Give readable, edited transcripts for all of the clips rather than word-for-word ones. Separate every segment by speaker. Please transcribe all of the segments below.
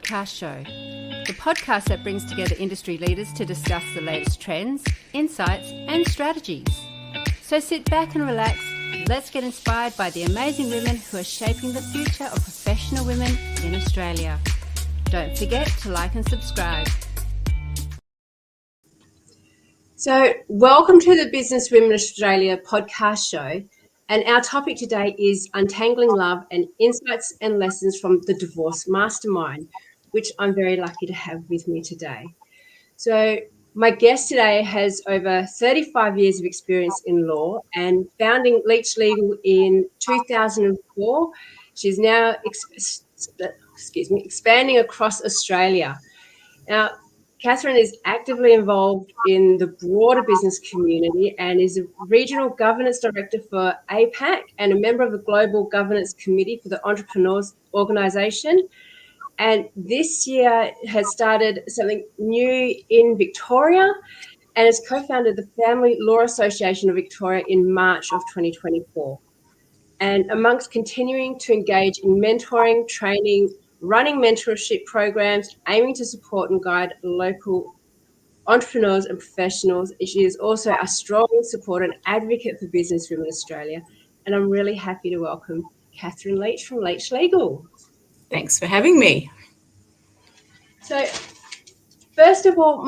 Speaker 1: podcast show, the podcast that brings together industry leaders to discuss the latest trends, insights, and strategies. So sit back and relax. Let's get inspired by the amazing women who are shaping the future of professional women in Australia. Don't forget to like and subscribe. So, welcome to the Business Women Australia podcast show. And our topic today is Untangling Love and Insights and Lessons from the Divorce Mastermind, which I'm very lucky to have with me today. So my guest today has over 35 years of experience in law and founding Leach Legal in 2004. She's now expanding across Australia. Now, Catherine is actively involved in the broader business community and is a regional governance director for APAC and a member of the Global Governance Committee for the Entrepreneurs Organisation. And this year has started something new in Victoria and has co-founded the Family Law Association of Victoria in March of 2024. And amongst continuing to engage in mentoring, training, running mentorship programs, aiming to support and guide local entrepreneurs and professionals, she is also a strong supporter and advocate for Business Women Australia. And I'm really happy to welcome Catherine Leach from Leach Legal.
Speaker 2: Thanks for having me.
Speaker 1: So, first of all,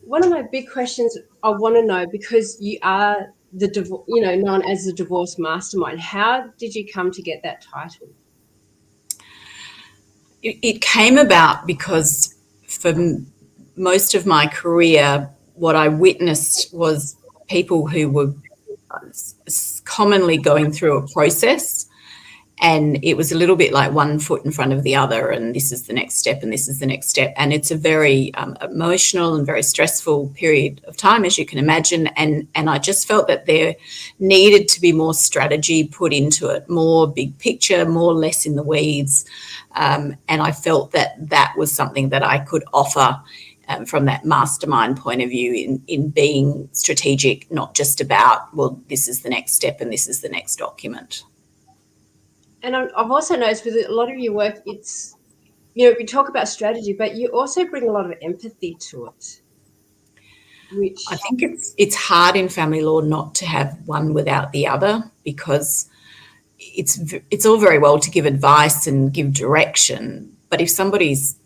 Speaker 1: one of my big questions I want to know, because you are known as the Divorce Mastermind, how did you come to get that title?
Speaker 2: It came about because for most of my career, what I witnessed was people who were commonly going through a process, and it was a little bit like one foot in front of the other, and this is the next step, and this is the next step. And it's a very emotional and very stressful period of time, as you can imagine. And I just felt that there needed to be more strategy put into it, more big picture, more less in the weeds. And I felt that was something that I could offer from that mastermind point of view in being strategic, not just about, well, this is the next step and this is the next document.
Speaker 1: And I've also noticed with a lot of your work, it's, we talk about strategy, but you also bring a lot of empathy to it. Which
Speaker 2: I think it's hard in family law not to have one without the other, because it's all very well to give advice and give direction, but if somebody's,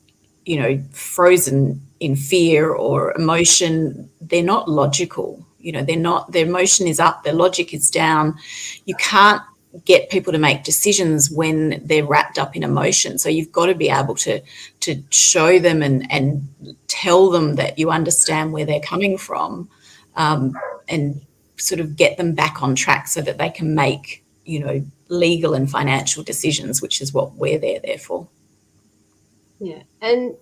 Speaker 2: frozen in fear or emotion, they're not logical. Their emotion is up, their logic is down. You can't get people to make decisions when they're wrapped up in emotion. So you've got to be able to show them and tell them that you understand where they're coming from, and sort of get them back on track so that they can make, legal and financial decisions, which is what we're there for.
Speaker 1: Yeah. And,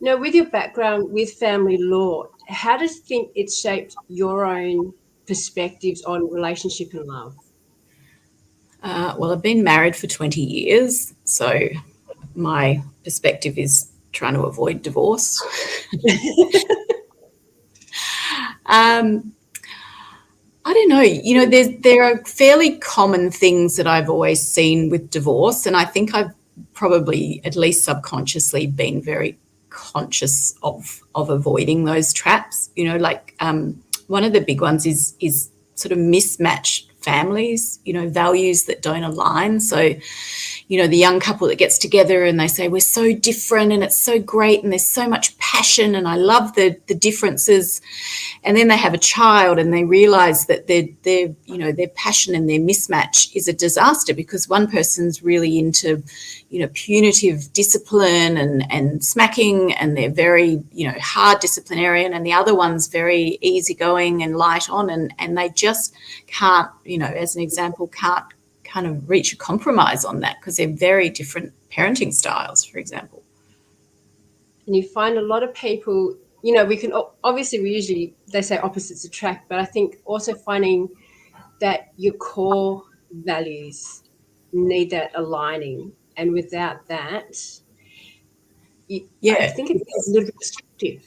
Speaker 1: with your background with family law, how do you think it's shaped your own perspectives on relationship and love?
Speaker 2: Well, I've been married for 20 years, so my perspective is trying to avoid divorce. I don't know, there are fairly common things that I've always seen with divorce, and I think I've probably, at least subconsciously, been very conscious of avoiding those traps. One of the big ones is sort of mismatched families, values that don't align. So, the young couple that gets together and they say, we're so different and it's so great and there's so much passion and I love the differences. And then they have a child and they realize that their passion and their mismatch is a disaster, because one person's really into, punitive discipline and smacking, and they're very, hard disciplinarian, and the other one's very easygoing and light on, and they just can't, as an example, can't kind of reach a compromise on that, because they're very different parenting styles, for example.
Speaker 1: And you find a lot of people, they say opposites attract, but I think also finding that your core values need that aligning. And without that, I think it's a little bit restrictive.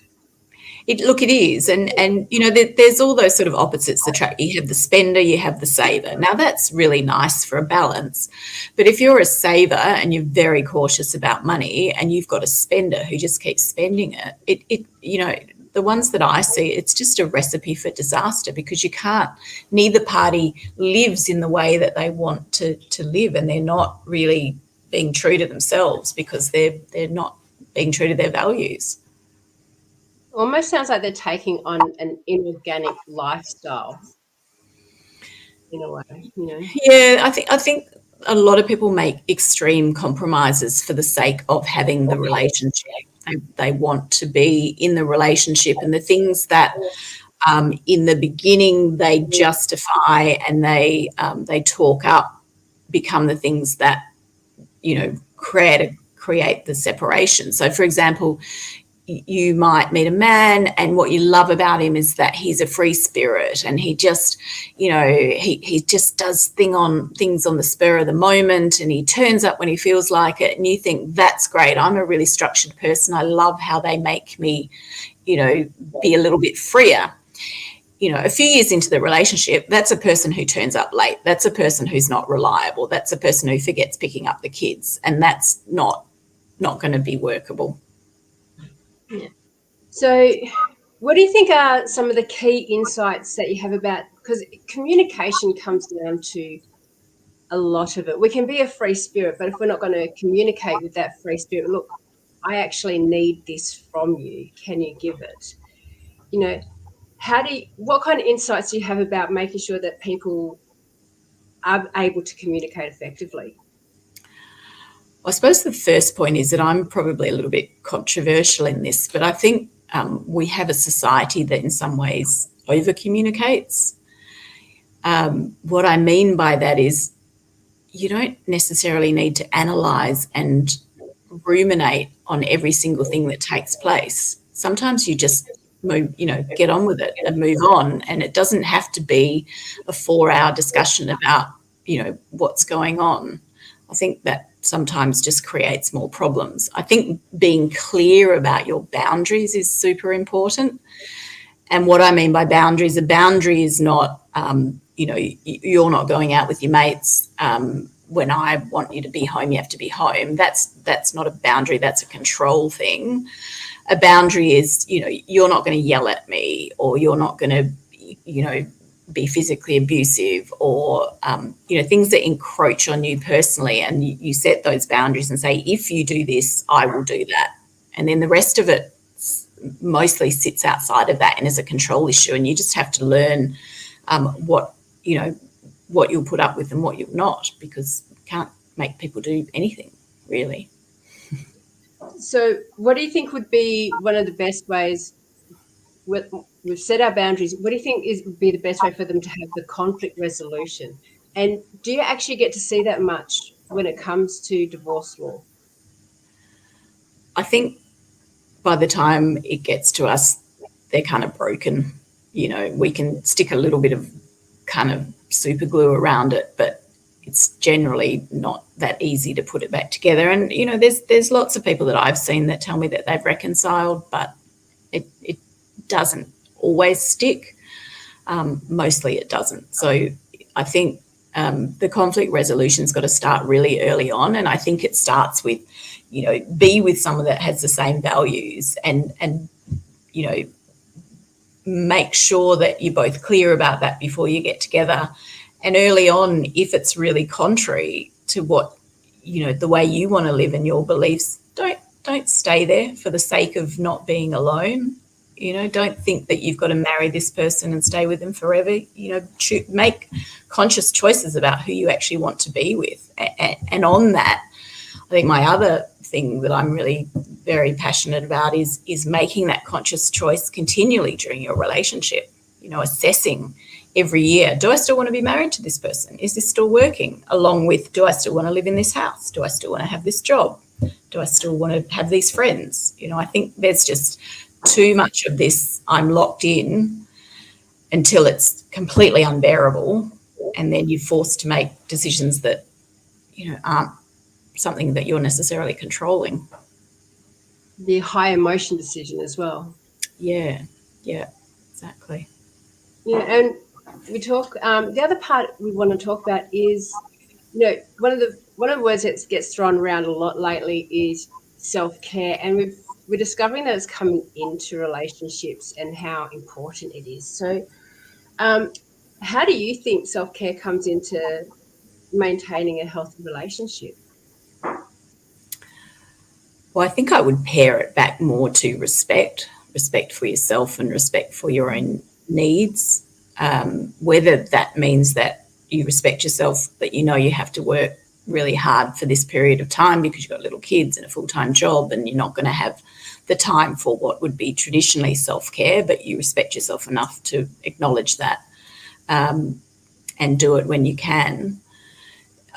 Speaker 2: It is, and you know, there's all those sort of opposites attract. You have the spender, you have the saver. Now that's really nice for a balance, but if you're a saver and you're very cautious about money, and you've got a spender who just keeps spending it, you know, the ones that I see, it's just a recipe for disaster, because you can't. Neither party lives in the way that they want to live, and they're not really being true to themselves because they're not being true to their values.
Speaker 1: Almost sounds like they're taking on an inorganic lifestyle in a way, you know.
Speaker 2: Yeah, I think a lot of people make extreme compromises for the sake of having the relationship. They want to be in the relationship, and the things that in the beginning they justify and they talk up become the things that, you know, create the separation. So, for example, you might meet a man, and what you love about him is that he's a free spirit, and he just, you know, he just does things on the spur of the moment, and he turns up when he feels like it, and you think, that's great, I'm a really structured person, I love how they make me, you know, be a little bit freer. You know, a few years into the relationship, that's a person who turns up late, that's a person who's not reliable, that's a person who forgets picking up the kids, and that's not going to be workable.
Speaker 1: Yeah. So, what do you think are some of the key insights that you have about, because communication comes down to a lot of it. We can be a free spirit, but if we're not going to communicate with that free spirit, look, I actually need this from you. Can you give it? You know, what kind of insights do you have about making sure that people are able to communicate effectively?
Speaker 2: I suppose the first point is that I'm probably a little bit controversial in this, but I think we have a society that in some ways over communicates. What I mean by that is you don't necessarily need to analyse and ruminate on every single thing that takes place. Sometimes you just move, you know, get on with it and move on, and it doesn't have to be a 4-hour discussion about, you know, what's going on. I think that sometimes just creates more problems. I think being clear about your boundaries is super important. And what I mean by boundaries, a boundary is not, you know, you're not going out with your mates. When I want you to be home, you have to be home. That's not a boundary. That's a control thing. A boundary is, you know, you're not going to yell at me, or you're not going to, you know, be physically abusive, or, you know, things that encroach on you personally. And you set those boundaries and say, if you do this, I will do that. And then the rest of it mostly sits outside of that and is a control issue. And you just have to learn what, you know, what you'll put up with and what you'll not, because you can't make people do anything, really.
Speaker 1: So, what do you think would be one of the best ways? We've set our boundaries. What do you think would be the best way for them to have the conflict resolution? And do you actually get to see that much when it comes to divorce law?
Speaker 2: I think by the time it gets to us, they're kind of broken. You know, we can stick a little bit of kind of super glue around it, but it's generally not that easy to put it back together. And, you know, there's lots of people that I've seen that tell me that they've reconciled, but it doesn't always stick. Mostly it doesn't. So I think the conflict resolution's got to start really early on. And I think it starts with, you know, be with someone that has the same values, and you know, make sure that you're both clear about that before you get together. And early on, if it's really contrary to what, you know, the way you want to live and your beliefs, don't stay there for the sake of not being alone. You know, don't think that you've got to marry this person and stay with them forever. You know, make conscious choices about who you actually want to be with. And on that, I think my other thing that I'm really very passionate about is making that conscious choice continually during your relationship. You know, assessing every year, do I still want to be married to this person? Is this still working? Along with, do I still want to live in this house? Do I still want to have this job? Do I still want to have these friends? You know, I think there's just too much of this, I'm locked in until it's completely unbearable, and then you're forced to make decisions that, you know, aren't something that you're necessarily controlling.
Speaker 1: The high emotion decision as well.
Speaker 2: Yeah. Yeah, exactly.
Speaker 1: Yeah, and we talk. The other part we want to talk about is, one of the words that gets thrown around a lot lately is self-care, and we're discovering that it's coming into relationships and how important it is. So, um, how do you think self-care comes into maintaining a healthy relationship?
Speaker 2: Well, I think I would pair it back more to respect for yourself and respect for your own needs. Whether that means that you respect yourself, but you know you have to work really hard for this period of time because you've got little kids and a full-time job and you're not going to have the time for what would be traditionally self-care, but you respect yourself enough to acknowledge that, and do it when you can.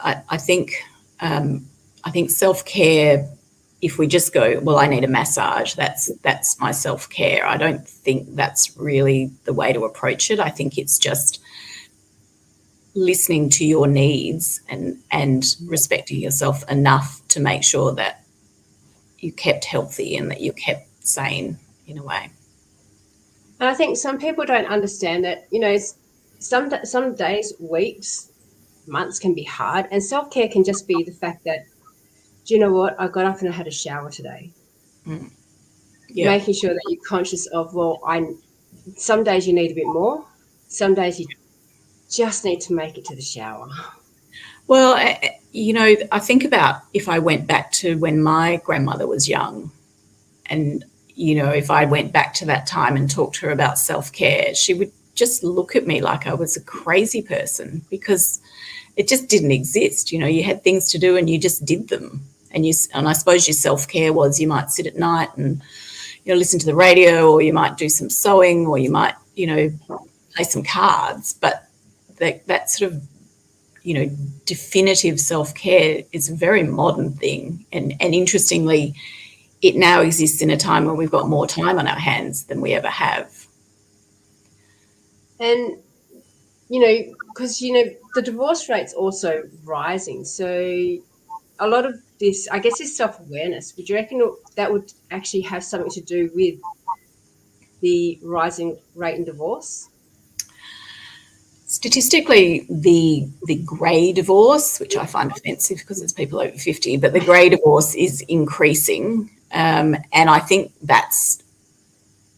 Speaker 2: I think I think self-care, if we just go, well, I need a massage, that's my self-care. I don't think that's really the way to approach it. I think it's just listening to your needs and respecting yourself enough to make sure that you kept healthy and that you kept sane in a way.
Speaker 1: And I think some people don't understand that. Some days, weeks, months can be hard, and self-care can just be the fact that, do you know what? I got up and I had a shower today.
Speaker 2: Yeah.
Speaker 1: Making sure that you're conscious of, well, some days you need a bit more, some days you just need to make it to the shower.
Speaker 2: Well, I think about if I went back to when my grandmother was young, and if I went back to that time and talked to her about self-care, she would just look at me like I was a crazy person because it just didn't exist. You had things to do and you just did them. And I suppose your self-care was you might sit at night and listen to the radio, or you might do some sewing, or you might play some cards. But that sort of definitive self-care is a very modern thing, and interestingly, it now exists in a time when we've got more time on our hands than we ever have.
Speaker 1: And because the divorce rate's also rising, so a lot of this, I guess, is self-awareness. Would you reckon that would actually have something to do with the rising rate in divorce?
Speaker 2: Statistically, the grey divorce, which I find offensive because it's people over 50, but the grey divorce is increasing. And I think that's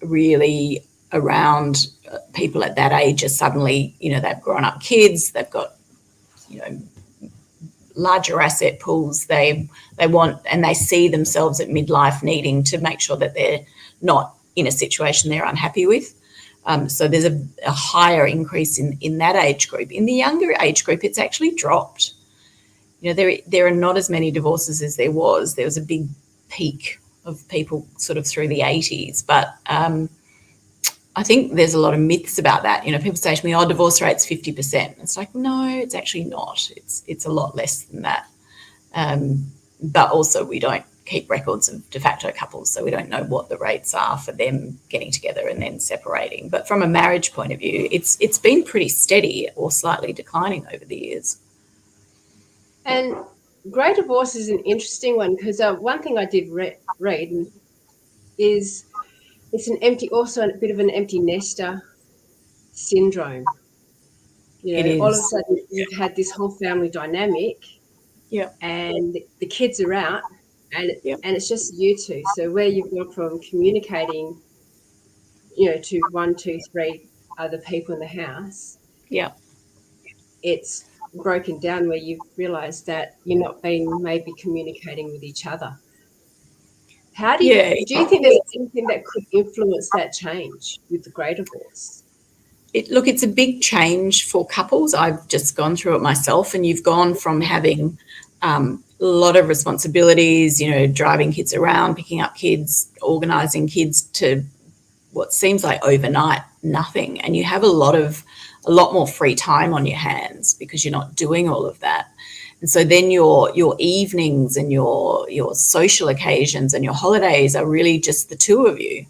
Speaker 2: really around people at that age are suddenly, they've grown up kids, they've got, larger asset pools. They want, and they see themselves at midlife needing to make sure that they're not in a situation they're unhappy with. So there's a higher increase in that age group. In the younger age group, it's actually dropped. There are not as many divorces as there was. There was a big peak of people sort of through the 80s, but I think there's a lot of myths about that. People say to me, "Oh, divorce rate's 50%." It's like, no, it's actually not. It's a lot less than that. But also, we don't keep records of de facto couples, so we don't know what the rates are for them getting together and then separating. But from a marriage point of view, it's been pretty steady or slightly declining over the years.
Speaker 1: And grey divorce is an interesting one because one thing I did read is it's also a bit of an empty nester syndrome.
Speaker 2: It
Speaker 1: All of a
Speaker 2: is.
Speaker 1: sudden you've had this whole family dynamic,
Speaker 2: Yeah.
Speaker 1: and the kids are out, and
Speaker 2: Yeah.
Speaker 1: and it's just you two. So where you've gone from communicating, to one, two, three other people in the house,
Speaker 2: Yeah.
Speaker 1: it's broken down where you've realised that you're not being maybe communicating with each other. How do
Speaker 2: Yeah.
Speaker 1: you think there's anything that could influence that change with the grey divorce?
Speaker 2: Look, it's a big change for couples. I've just gone through it myself, and you've gone from having a lot of responsibilities, driving kids around, picking up kids, organising kids, to what seems like overnight nothing. And you have a lot more free time on your hands because you're not doing all of that. And so then your evenings and your social occasions and your holidays are really just the two of you.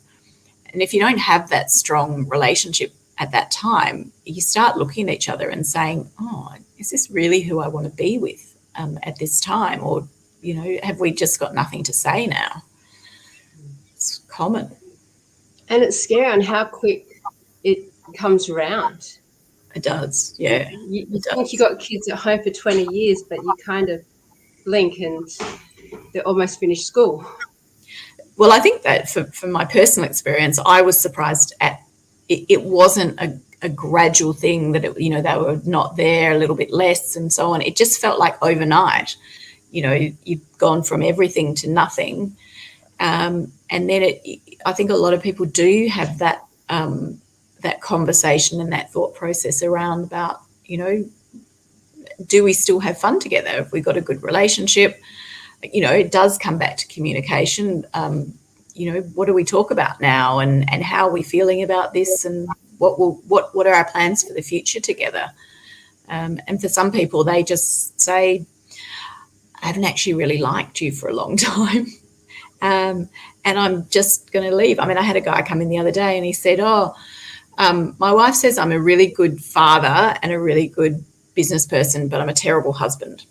Speaker 2: And if you don't have that strong relationship at that time, you start looking at each other and saying, "Oh, is this really who I want to be with at this time? Or, have we just got nothing to say now?" It's common.
Speaker 1: And it's scary on how quick it comes around.
Speaker 2: It does, yeah.
Speaker 1: You
Speaker 2: It
Speaker 1: think you
Speaker 2: does.
Speaker 1: got kids at home for 20 years, but you kind of blink and they're almost finished school.
Speaker 2: Well, I think that from my personal experience, I was surprised at it wasn't a gradual thing that, they were not there, a little bit less and so on. It just felt like overnight, you've gone from everything to nothing. And then I think a lot of people do have that conversation and that thought process around about, do we still have fun together? Have we got a good relationship? It does come back to communication. What do we talk about now, and how are we feeling about this, and what are our plans for the future together? And for some people, they just say, I haven't actually really liked you for a long time. And I'm just going to leave. I mean, I had a guy come in the other day and he said, my wife says I'm a really good father and a really good business person, but I'm a terrible husband.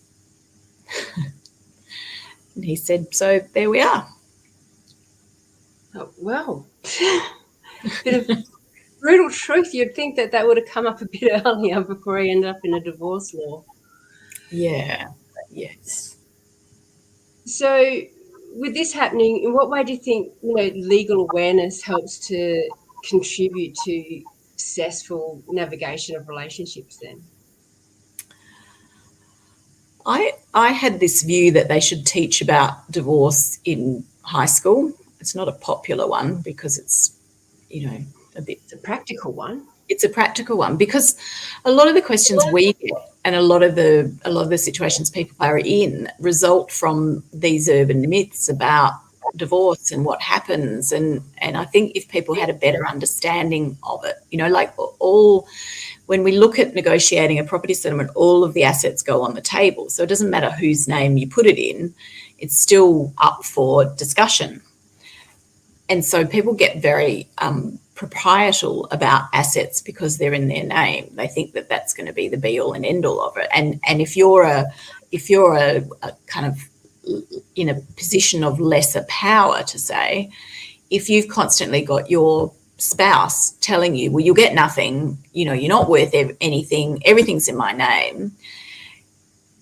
Speaker 2: And he said, so there we are.
Speaker 1: Oh, well, bit of brutal truth. You'd think that would have come up a bit earlier before he ended up in a divorce law.
Speaker 2: Yeah, yes.
Speaker 1: So with this happening, in what way do you think, legal awareness helps to contribute to successful navigation of relationships then?
Speaker 2: I had this view that they should teach about divorce in high school. It's not a popular one because it's, a bit.
Speaker 1: It's a practical one.
Speaker 2: It's a practical one because a lot of the questions we get and a lot of the situations people are in result from these urban myths about divorce and what happens. And I think if people had a better understanding of it, like when we look at negotiating a property settlement, all of the assets go on the table. So it doesn't matter whose name you put it in, it's still up for discussion. And so people get very proprietal about assets because they're in their name. They think that that's going to be the be all and end all of it. And if you're a kind of in a position of lesser power, to say, if you've constantly got your spouse telling you, well, you'll get nothing, you're not worth anything, everything's in my name,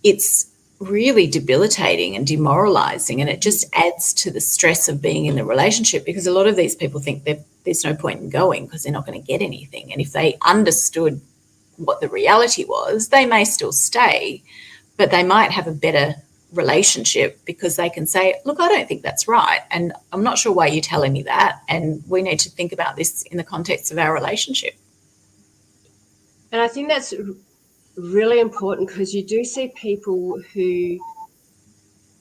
Speaker 2: it's really debilitating and demoralizing, and it just adds to the stress of being in the relationship, because a lot of these people think that there's no point in going because they're not going to get anything. And if they understood what the reality was, they may still stay, but they might have a better relationship because they can say, look, I don't think that's right, and I'm not sure why you're telling me that, and we need to think about this in the context of our relationship.
Speaker 1: And I think that's really important because you do see people who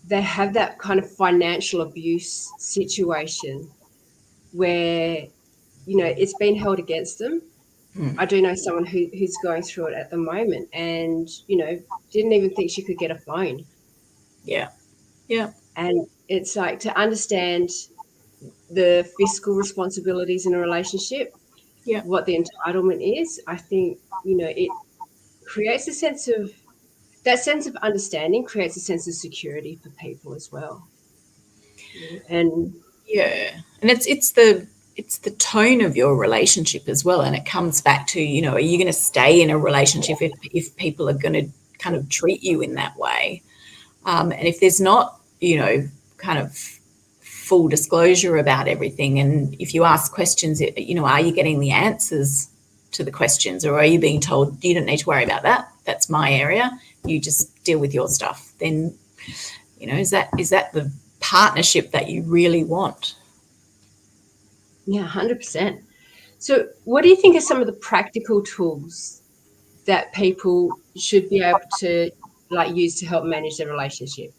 Speaker 1: they have that kind of financial abuse situation where, it's been held against them. I do know someone who's going through it at the moment and, didn't even think she could get a phone.
Speaker 2: Yeah. Yeah.
Speaker 1: And it's like, to understand the fiscal responsibilities in a relationship,
Speaker 2: Yeah.
Speaker 1: what the entitlement is, I think, it creates a sense of understanding, creates a sense of security for people as well. And
Speaker 2: yeah, and it's the tone of your relationship as well, and it comes back to, are you going to stay in a relationship if people are going to kind of treat you in that way, and if there's not, kind of full disclosure about everything, and if you ask questions, are you getting the answers to the questions, or are you being told you don't need to worry about that, that's my area, you just deal with your stuff, then is that the partnership that you really want?
Speaker 1: yeah, 100%. So what do you think are some of the practical tools that people should be able to use to help manage their relationship?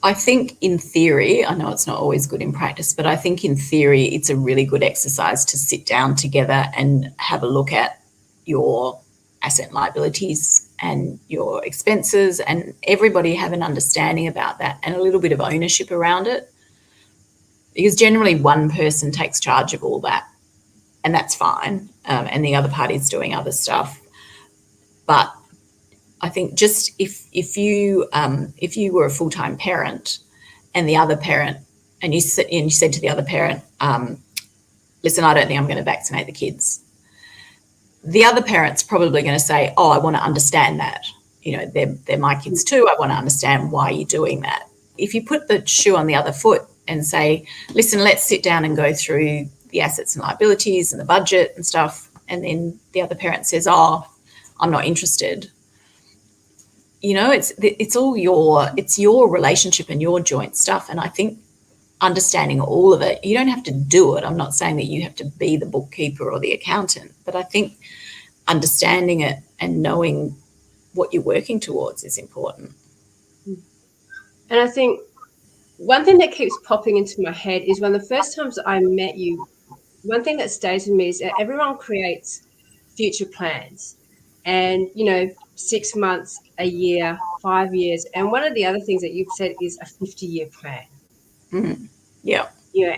Speaker 2: I think in theory, I know it's not always good in practice, but I think in theory it's a really good exercise to sit down together and have a look at your asset and liabilities and your expenses, and everybody have an understanding about that and a little bit of ownership around it, because generally one person takes charge of all that, and that's fine, and the other party's doing other stuff. But I think just if you were a full-time parent and the other parent, and you said to the other parent, listen, I don't think I'm going to vaccinate the kids. The other parent's probably going to say, oh, I want to understand that. You know, they're my kids too. I want to understand why you're doing that. If you put the shoe on the other foot and say, listen, let's sit down and go through the assets and liabilities and the budget and stuff, and then the other parent says, oh, I'm not interested. You know, it's all your relationship and your joint stuff. And I think understanding all of it, you don't have to do it. I'm not saying that you have to be the bookkeeper or the accountant, but I think understanding it and knowing what you're working towards is important.
Speaker 1: And I think one thing that keeps popping into my head is when the first times I met you, one thing that stays with me is that everyone creates future plans. And, you know, 6 months, a year, 5 years. And one of the other things that you've said is a 50-year plan.
Speaker 2: Mm-hmm. Yeah.
Speaker 1: You know,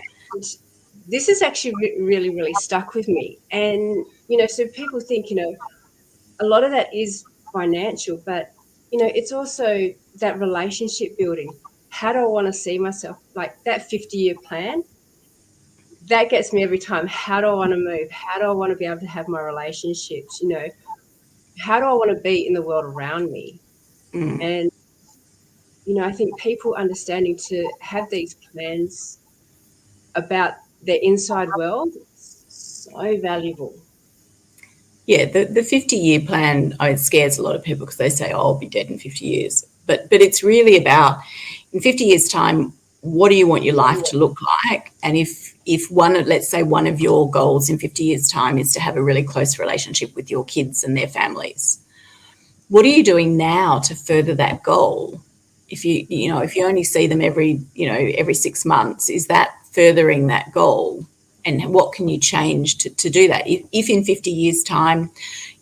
Speaker 1: this has actually really, really stuck with me. And, you know, so people think, you know, a lot of that is financial, but, you know, it's also that relationship building. How do I want to see myself? Like that 50-year plan, that gets me every time. How do I want to move? How do I want to be able to have my relationships? You know, how do I want to be in the world around me?
Speaker 2: Mm.
Speaker 1: And, you know, I think people understanding to have these plans about their inside world is so valuable.
Speaker 2: Yeah, the 50-year plan, it scares a lot of people because they say, oh, I'll be dead in 50 years. But it's really about, in 50 years' time, what do you want your life to look like? And if let's say one of your goals in 50 years' time is to have a really close relationship with your kids and their families, what are you doing now to further that goal? If you only see them every 6 months, is that furthering that goal? And what can you change to do that? If in 50 years' time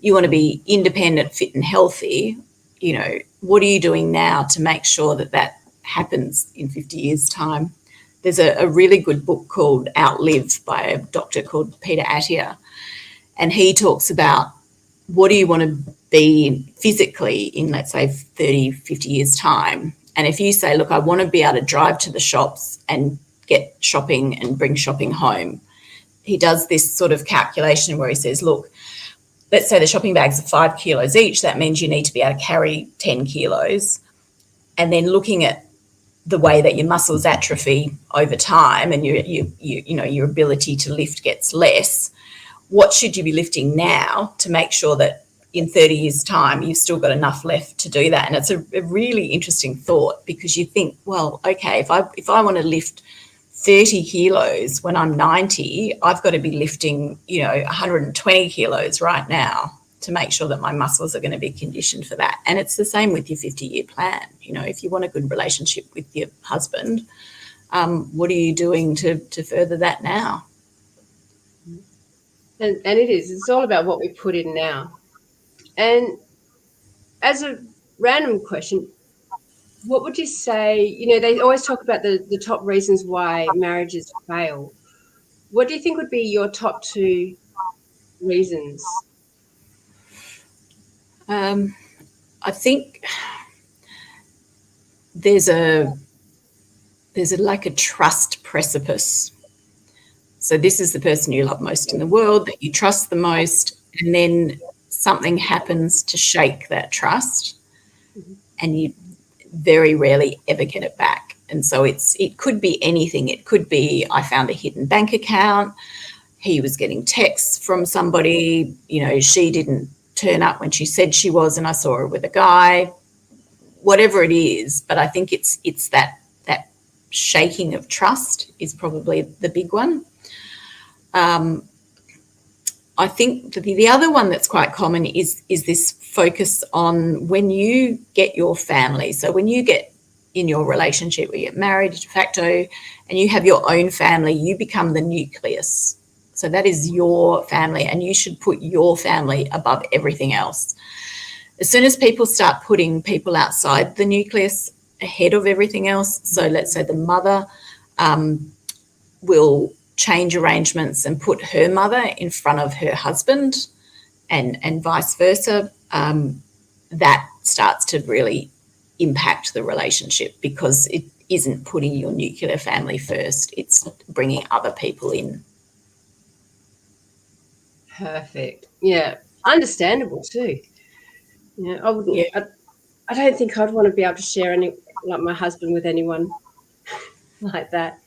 Speaker 2: you want to be independent, fit and healthy, you know, what are you doing now to make sure that happens in 50 years' time? There's a really good book called Outlive by a doctor called Peter Attia, and he talks about what do you want to be physically in, let's say, 30, 50 years' time. And if you say, look, I want to be able to drive to the shops and get shopping and bring shopping home, he does this sort of calculation where he says, look, let's say the shopping bags are 5 kilos each. That means you need to be able to carry 10 kilos. And then looking at the way that your muscles atrophy over time and your ability to lift gets less, what should you be lifting now to make sure that in 30 years' time you've still got enough left to do that? And it's a really interesting thought, because you think, well, okay, if I want to lift 30 kilos when I'm 90, I've got to be lifting, 120 kilos right now to make sure that my muscles are going to be conditioned for that. And it's the same with your 50-year plan. You know, if you want a good relationship with your husband, what are you doing to further that now?
Speaker 1: And it's all about what we put in now. And as a random question, what would you say, you know, they always talk about the top reasons why marriages fail. What do you think would be your top 2 reasons?
Speaker 2: I think there's like a trust precipice. So this is the person you love most in the world, that you trust the most, and then something happens to shake that trust, and you very rarely ever get it back. And so it could be anything. It could be, I found a hidden bank account. He was getting texts from somebody, she didn't turn up when she said she was, and I saw her with a guy. Whatever it is, but I think it's that shaking of trust is probably the big one. I think the other one that's quite common is this focus on when you get your family. So when you get in your relationship, where you get married de facto and you have your own family, you become the nucleus. So that is your family, and you should put your family above everything else. As soon as people start putting people outside the nucleus ahead of everything else, so let's say the mother will change arrangements and put her mother in front of her husband and vice versa, that starts to really impact the relationship, because it isn't putting your nuclear family first, it's bringing other people in.
Speaker 1: Perfect. Yeah. Understandable too. Yeah. I wouldn't,
Speaker 2: Yeah.
Speaker 1: I don't think I'd want to be able to share any, like my husband, with anyone like that.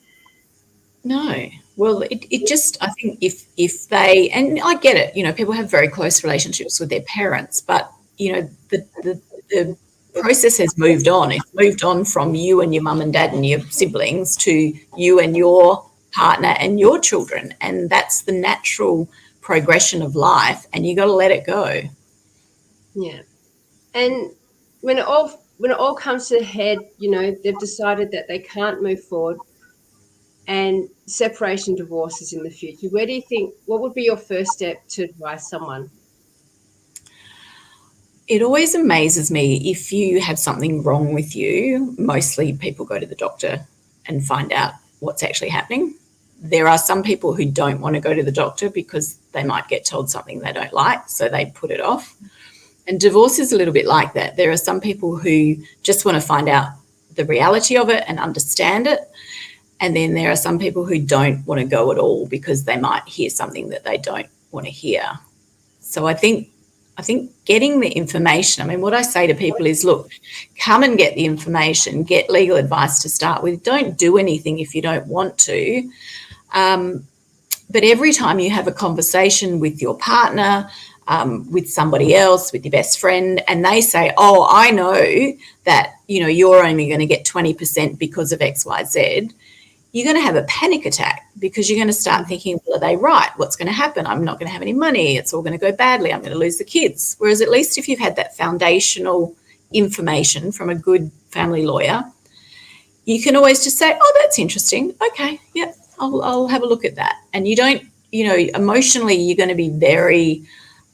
Speaker 2: No. Well, it just, I think if they, and I get it, people have very close relationships with their parents, but, the process has moved on. It's moved on from you and your mum and dad and your siblings to you and your partner and your children. And that's the natural progression of life, and you got to let it go.
Speaker 1: Yeah. And when it all comes to the head, they've decided that they can't move forward and separation divorces in the future. Where do you think, what would be your first step to advise someone?
Speaker 2: It always amazes me, if you have something wrong with you, mostly people go to the doctor and find out what's actually happening. There are some people who don't want to go to the doctor because they might get told something they don't like, so they put it off. And divorce is a little bit like that. There are some people who just want to find out the reality of it and understand it. And then there are some people who don't want to go at all because they might hear something that they don't want to hear. So I think getting the information, I mean, what I say to people is, look, come and get the information, get legal advice to start with. Don't do anything if you don't want to. But every time you have a conversation with your partner, with somebody else, with your best friend, and they say, oh, I know that, you're only going to get 20% because of X, Y, Z, you're going to have a panic attack, because you're going to start thinking, well, are they right? What's going to happen? I'm not going to have any money. It's all going to go badly. I'm going to lose the kids. Whereas at least if you've had that foundational information from a good family lawyer, you can always just say, oh, that's interesting. Okay, yeah, I'll have a look at that. And you don't, emotionally, you're going to be very,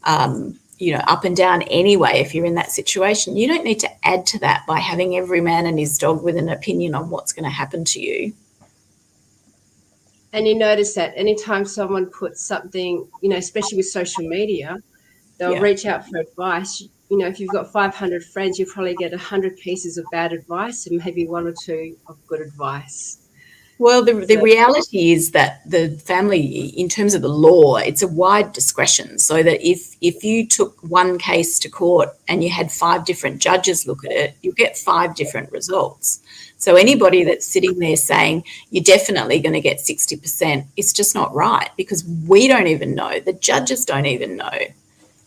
Speaker 2: up and down anyway if you're in that situation. You don't need to add to that by having every man and his dog with an opinion on what's going to happen to you.
Speaker 1: And you notice that anytime someone puts something, especially with social media, they'll reach out for advice. If you've got 500 friends, you probably get 100 pieces of bad advice and maybe one or two of good advice.
Speaker 2: Well, the reality is that the family, in terms of the law, it's a wide discretion. So that if you took one case to court and you had 5 different judges look at it, you get 5 different results. So anybody that's sitting there saying you're definitely going to get 60% is just not right, because we don't even know. The judges don't even know.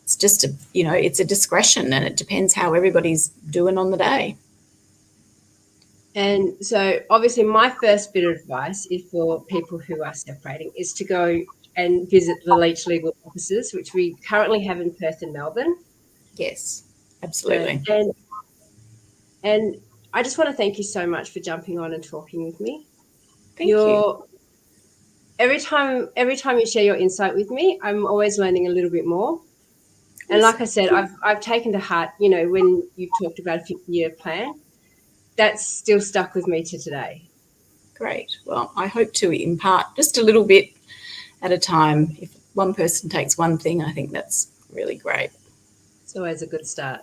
Speaker 2: It's just it's a discretion, and it depends how everybody's doing on the day.
Speaker 1: And so obviously my first bit of advice is for people who are separating is to go and visit the Leach legal offices, which we currently have in Perth and Melbourne.
Speaker 2: Yes, absolutely.
Speaker 1: And I just want to thank you so much for jumping on and talking with me.
Speaker 2: Thank you.
Speaker 1: Every time you share your insight with me, I'm always learning a little bit more. And like I said, I've taken to heart, when you talked about a 50-year plan, that's still stuck with me to today.
Speaker 2: Great. Well, I hope to impart just a little bit at a time. If one person takes one thing, I think that's really great.
Speaker 1: It's always a good start.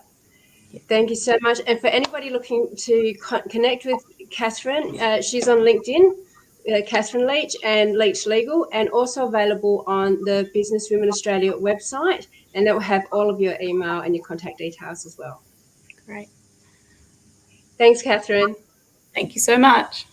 Speaker 1: Yeah. Thank you so much. And for anybody looking to connect with Catherine, she's on LinkedIn, Catherine Leach and Leach Legal, and also available on the Business Women Australia website, and that will have all of your email and your contact details as well.
Speaker 2: Great.
Speaker 1: Thanks, Catherine.
Speaker 2: Thank you so much.